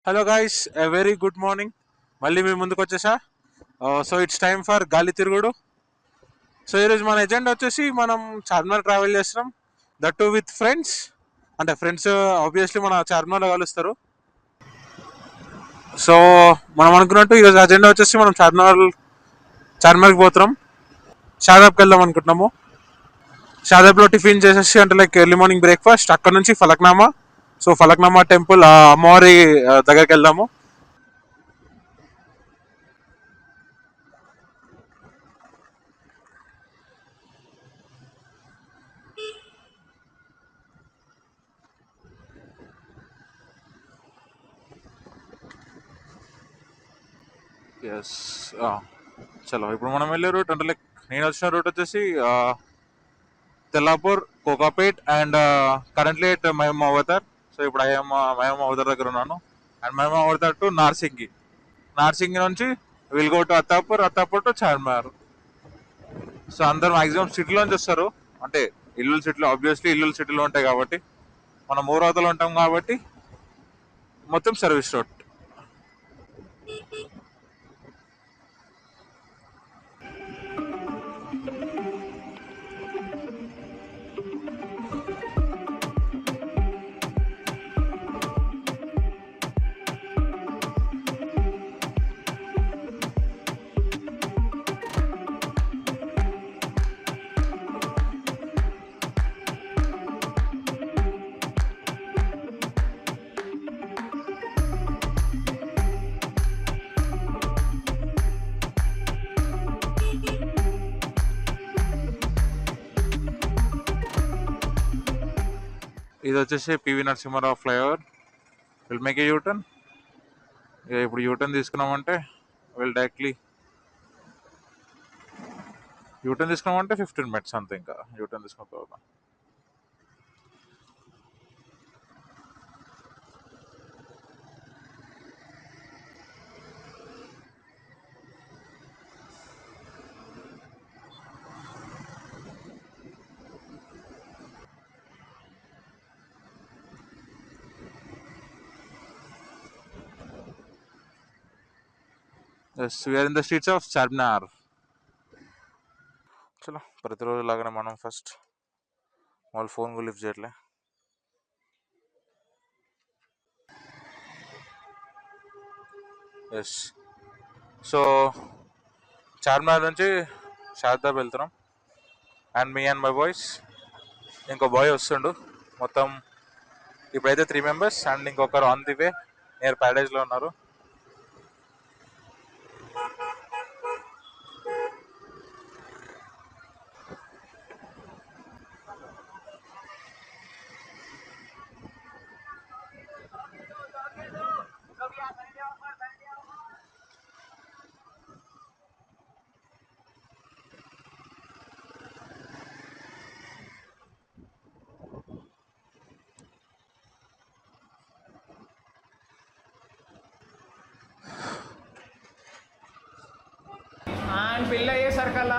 Hello guys, a very good morning. మళ్ళీ మీ ముందుకు వచ్చేసా. సో ఇట్స్ టైమ్ ఫర్ గాలి తిరుగుడు. సో ఈరోజు మన ఎజెండా వచ్చేసి మనం చార్మినార్ ట్రావెల్ చేస్తున్నాం, దట్ టు విత్ ఫ్రెండ్స్. అంటే ఫ్రెండ్స్ ఆబ్వియస్లీ మన చార్మినార్లో కలుస్తారు. సో మనం అనుకున్నట్టు ఈరోజు అజెండా వచ్చేసి మనం చార్మినార్కి పోతున్నాం. షాదాబ్కి వెళ్దాం అనుకుంటున్నాము. షాదాబ్లో టిఫిన్ చేసేసి అంటే లైక్ ఎర్లీ మార్నింగ్ బ్రేక్ఫాస్ట్, అక్కడ నుంచి ఫలక్నామా. సో ఫలక్నామా టెంపుల్ అమ్మవారి దగ్గరికి వెళ్దాము. ఎస్, చలో ఇప్పుడు మనం వెళ్ళే రూట్ అంటే లైక్ నేను వచ్చిన రూట్ వచ్చేసి Tellapur, Kokapet and currently at Mahboob Avatar. So ఇప్పుడు మహబూబ్ అవతార్ దగ్గర ఉన్నాను. And Mahboob Avatar to Narsingi నుంచి will go to Attapur to Charminar. So అందరు మాక్సిమం సిటీలోంచి వస్తారు. అంటే ఇల్లు సిటీలో, ఆబ్వియస్లీ ఇల్లు సిటీలో ఉంటాయి కాబట్టి మనం ఊరవతలో ఉంటాం కాబట్టి మొత్తం సర్వీస్ రోడ్. ఇది వచ్చేసి PV Narasimha Rao flyover. Will make a U turn. ఇప్పుడు యూటర్న్ తీసుకున్నామంటే డైరెక్ట్లీ యూటర్న్ తీసుకున్నామంటే 15 minutes అంతే. ఇంకా యూటర్న్ తీసుకున్న తర్వాత yes, we're in the streets of Charminar. చలో ప్రతిరోజు లాగానే మనం ఫస్ట్ వాళ్ళు ఫోన్ కూడా లిఫ్ట్ చేయట్లే. ఎస్, సో చార్మినార్ నుంచి షాదాబ్ వెళ్తున్నాం. And me and my boys, ఇంకో బాయ్ వస్తుండు. మొత్తం ఇప్పుడైతే 3 members అండ్ ఇంకొకరు ఆన్ ది వే నియర్ ప్యారేజ్లో ఉన్నారు. పెళ్ళి అయ్యేసరికల్లా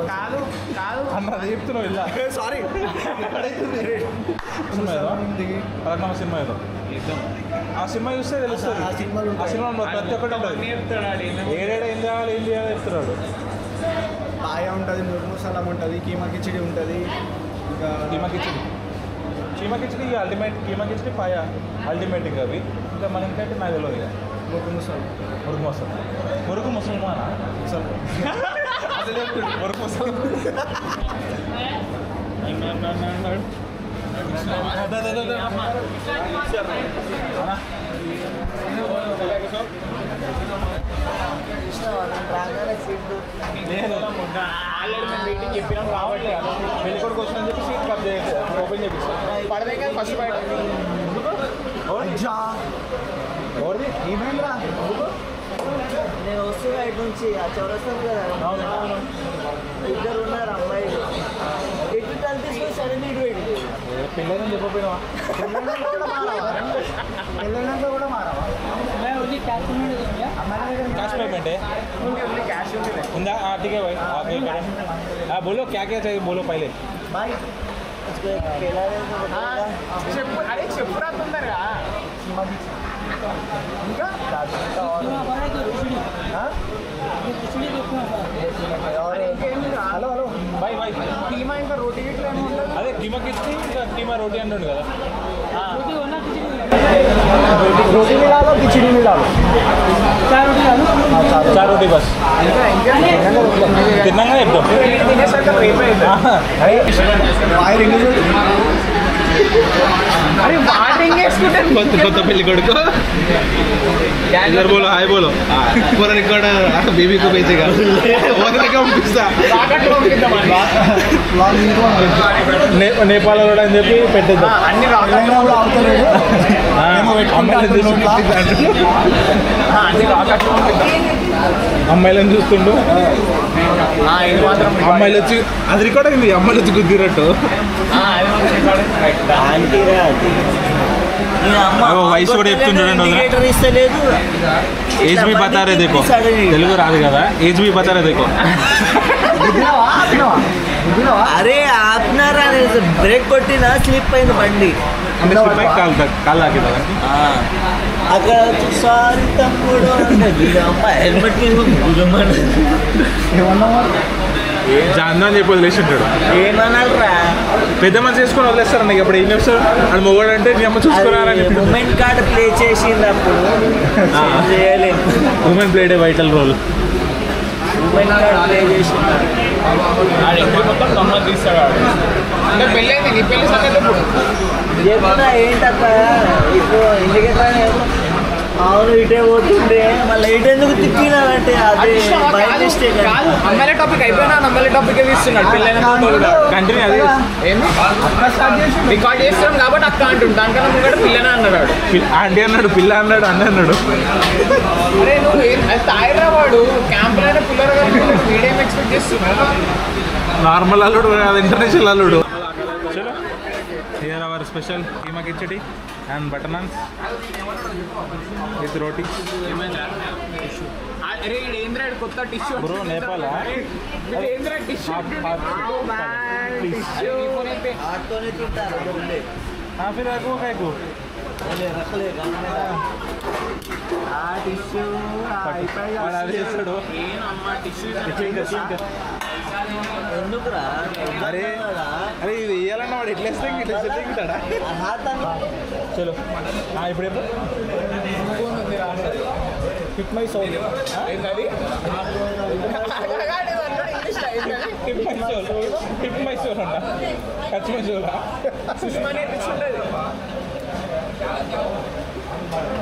కాదు కాదు అన్నది చెప్తున్నావు ఇలా. సారీ సినిమా ఏదో ఆ సినిమా చూస్తే తెలుస్తుంది. ఆ సినిమా ప్రతి ఒక్కటి ఉంటుంది. ఏడేడా ఏం చేయాలి ఏం చేయాలి చెప్తున్నాడు. పాయ ఉంటుంది, మురుముసలం ఉంటుంది, కీమా కిచిడి ఉంటుంది. ఇంకా కీమా కిచిడి అల్టిమేట్. కీమా కిచిడి పాయ అల్టిమేట్. ఇంకా అవి ఇంకా మన ఇంకంటే నాకు తెలియదు. ఇక మురుగు ముసల్మానా మురుగు ముసల్మాన్ చెప్పినాం కాబట్టి పెళ్ళికొడుకు వస్తుందని చెప్పి సీట్ కట్ చేయండి, ఓపెన్ చేపిస్తాను. పడదే కానీ ఫస్ట్ బయట ఎవరిది ఏమైందిరా? నేను వస్తున్నా ఇటు నుంచి ఆ చౌరస్తాను కదా, ఇద్దరు ఉన్నారు అమ్మాయిలు. ఎటు తలపిస్తూ సడన్ ఇటు పెట్టి పెళ్ళని చెప్పపోయినావా? వెళ్ళినాక కూడా మారావా? कैश पेमेंट है ఉందా? ठीक है भाई, आप पे करें. बोलो क्या क्या चाहिए, बोलो पहले. भाई उसको एक केला दे दो. చెప్పు, అరే చెప్పురా తొందరగా. ఇంకా hello hello bye bye. Keema ఇంకా రోటీ గిట్లా ఏమో ఉంటుంది. అదే కీమా కిచ్చి ఇంకా కీమా రోటీ అంటుండు కదా. रोटी भी डालो खिचड़ी भी डालो 4 रोटी बस. తిన్నాక చెప్తాం. अरे बाटिंग కొత్త పెళ్లి కొడుకు इधर बोलो हाय बोलो पूरा रिकॉर्ड बेबी को भेजेगा वरना का పంపిస్తా నేపాల్ రోడ్ అని చెప్పి పెట్టేద్దాం. అన్ని అమ్మాయిలను చూస్తుండు. అమ్మాయిలు వచ్చి అది రికార్డ్ అయింది. అమ్మాయిలు వచ్చి గుద్దిరట్టు. వయసు కూడా చెప్తుండీ. ఏజ్ బి బతారే దేకో. తెలుగు రాదు కదా. ఏజ్ బి బతారే దేకో. అరే ఆపునారా బ్రేక్ కొట్టినా స్లిప్ అయింది బండి. కాలు తాకిదా అక్కడ సారీ తమ్ముడు అమ్మ హెల్మెట్ జాందా అని చెప్పి వదిలేసి ఉంటాడు. ఏమన్నారా పెద్ద మంది చేసుకొని వదిలేస్తారు. నీకు అప్పుడు ఏం చెప్తారు? అది మొగడు అంటే నీ అమ్మ చూసుకున్నారని మూమెంట్ కార్డ్ ప్లే చేసింది అప్పుడు చేయలేదు. Women played a vital role. Moment card play చేసింది మొత్తం గమ్మత్ తీస్తాడు. అంటే పెళ్ళి అయింది. నీ పెళ్లి సంగతి చెప్తున్నా ఏంటక్క ఇప్పుడు ఇంటికి అవును ఇటే పోతుండే మళ్ళీ ఇటు ఎందుకు తిప్పినానంటే అదే బై మిస్టేక్. అమ్మాయిల టాపిక్ అయిపోయినా అమ్మాయిల టాపిక్ తీస్తున్నాడు. పెళ్ళైన కంటిన్యూ అదే ఏంది రికార్డ్ చేస్తున్నాం కాబట్టి అక్క అంటుండు. దానికన్నా ముంగట పిల్లనే అన్నాడు. ఆంటీ అన్నాడు, పిల్ల అన్నాడు, అన్న అన్నాడు. అరే నువ్వు తాయిరా వాడు క్యాంపులో పిల్లలు మీడియం ఎక్స్పెక్ట్ చేస్తున్నాడు. నార్మల్ అల్లుడు కాదు, ఇంటర్నేషనల్ అల్లుడు. చలో here our special keema khichdi and butter naans with roti. అరే ఏంద్రా కొత్త టిష్యూ బ్రో నేపాల్ ఏంద్రా టిష్యూ ఆటోనే తింటారు ఉండే ఫిర్ ఆకు కాయకు రఖలే ఆ టిష్యూ వాడు అదే చేస్తాడు. ఎందుకురా అరే అరే ఇది వేయాలన్నా వాడు ఎట్లా వేస్తే ఇట్లా తింటాడా? చలో ఇప్పుడు ఎప్పుడు హిట్ మై సోల్ టిప్ మైసూర్ అంట. కచ్చి మైసూరా సుష్మా నేర్పిస్తుంటది.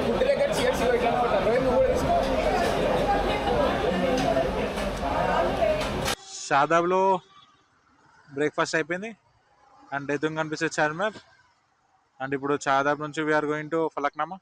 ఫుడ్ దగ్గర చీర్స్ ఇట్లా ఉంటారు. నువ్వు కూడా తీసుకో. షాదాబ్లో బ్రేక్ఫాస్ట్ అయిపోయింది అండ్ ఎదురు కనిపిస్తుంది చార్మినార్. అండ్ ఇప్పుడు షాదాబ్ నుంచి వీఆర్ గోయింగ్ టు ఫలక్నామా.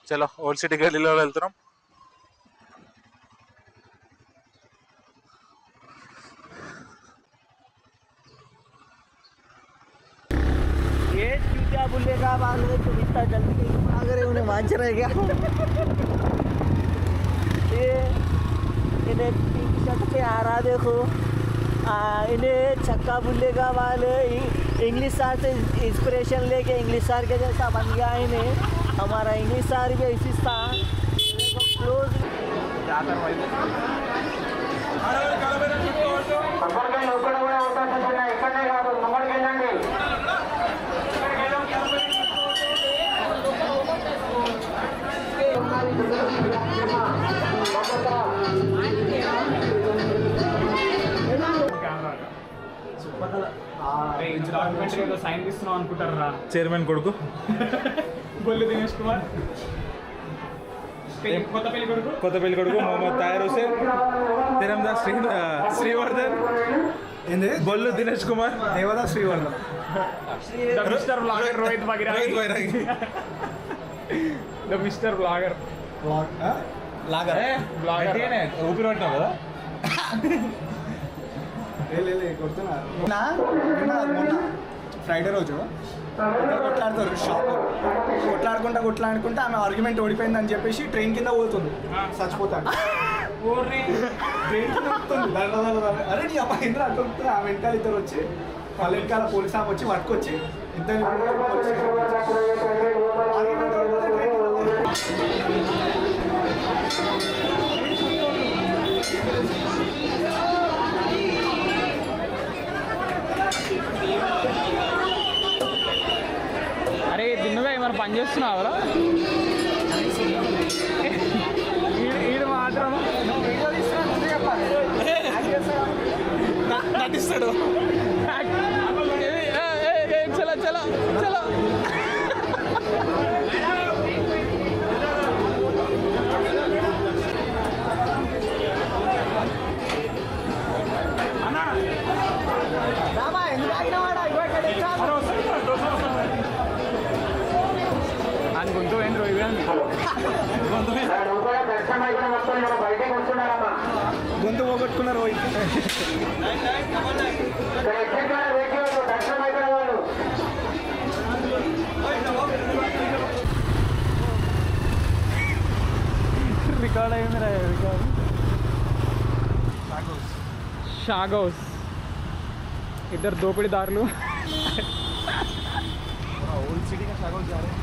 చలో ఓల్డ్ సిటీ గల్లీలో వెళ్తున్నాం. ये क्या बोलेगा भाग रहे तुम इतना जल्दी भाग रहे उन्हें मांझ रहे क्या इन्हें पिंक शर्ट पे आ रहा देखो इन्हें छक्का बुलेगा वाले इंग्लिश सर से इंस्पिरेशन लेके इंग्लिश सर के जैसा बन गया इन्हें. हमारा इंग्लिश सर भी इसी था क्लोज సైన్ ఇస్తున్నాం అనుకుంటారా చైర్మన్ కొడుకు బొల్లు దినేష్ కుమార్. కొత్త పెళ్లి కొడుకు Mohammed Tayyar Hussain, Tirandas Srivardhan, Bollu Dinesh Kumar, Devadas Srivardhan, Rohit Vairagi. The mister blogger. Logger blogger ఊపిరి పట్టినావు కదా. మొన్న ఫ్రైడే రోజు కొట్లాడతారు షాప్, కొట్లాడుకుంటా ఆమె ఆర్గ్యుమెంట్ ఓడిపోయిందని చెప్పేసి ట్రైన్ కింద పోతుంది, చచ్చిపోతాడు. ట్రైన్ కింద వస్తుంది అరే నీ అబ్బాయి ఇంద్ర అట్లా ఆమె వెనకాల ఇద్దరు వచ్చి వాళ్ళ వెనకాల పోలీస్ ఆమె వచ్చి పట్టుకొచ్చి ఇద్దరు అరే దిన్నుగా ఏమైనా పని చేస్తున్నావురా? వీడు మాత్రం నటిస్తాడు. చలో చలో చలో. అని గొంతు ఏంటి రోయి గొంతు పోగొట్టుకున్నారు పోయి. రికార్డ్ అయింది రా రికార్డ్. షాగౌస్ ఇద్దరు దోపిడీదారులు. ఓల్డ్ సిటీ का शागोस जा रहे हैं.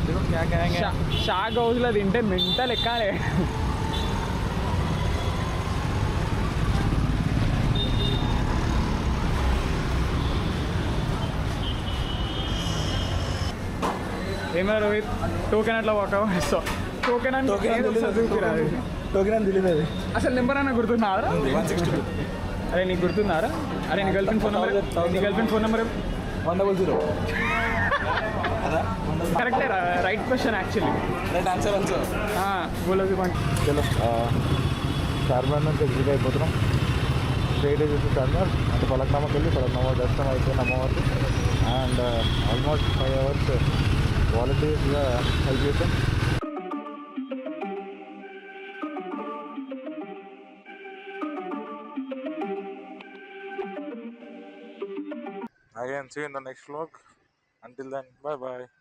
देखो क्या कहेंगे. షాగ్ హౌస్లో తింటే మెంటల్ ఎక్కాలి. ఏమైనా రోహిత్ టోకెన్ అట్లా వాకౌట్ ఇస్తావు. టోకెన్ అని టోకెన్ అని తెలియదు. అసలు నెంబర్ అన్న గుర్తున్నారా? 162. అరే నీకు గుర్తున్నారా? అరే నీ గర్ల్ ఫ్రెండ్ ఫోన్ నెంబర్, నీ గర్ల్ ఫ్రెండ్ ఫోన్ నెంబర్ 100. కరెక్టే right question actually. Right answer answer. బోలోకి చలో చార్మినార్ నుంచి ఎగ్జిట్ అయిపోతున్నాం. స్ట్రైట్ చూసి చార్మినార్ అంటే ఫలక్నామాకి వెళ్ళి ఫలక్నామా దర్శనం అయిపోయింది అమ్మవారికి. అండ్ ఆల్మోస్ట్ 5 hours వాలంటీర్స్గా హెల్ప్ చేసాం. Again, see you in the next vlog. Until then, bye bye.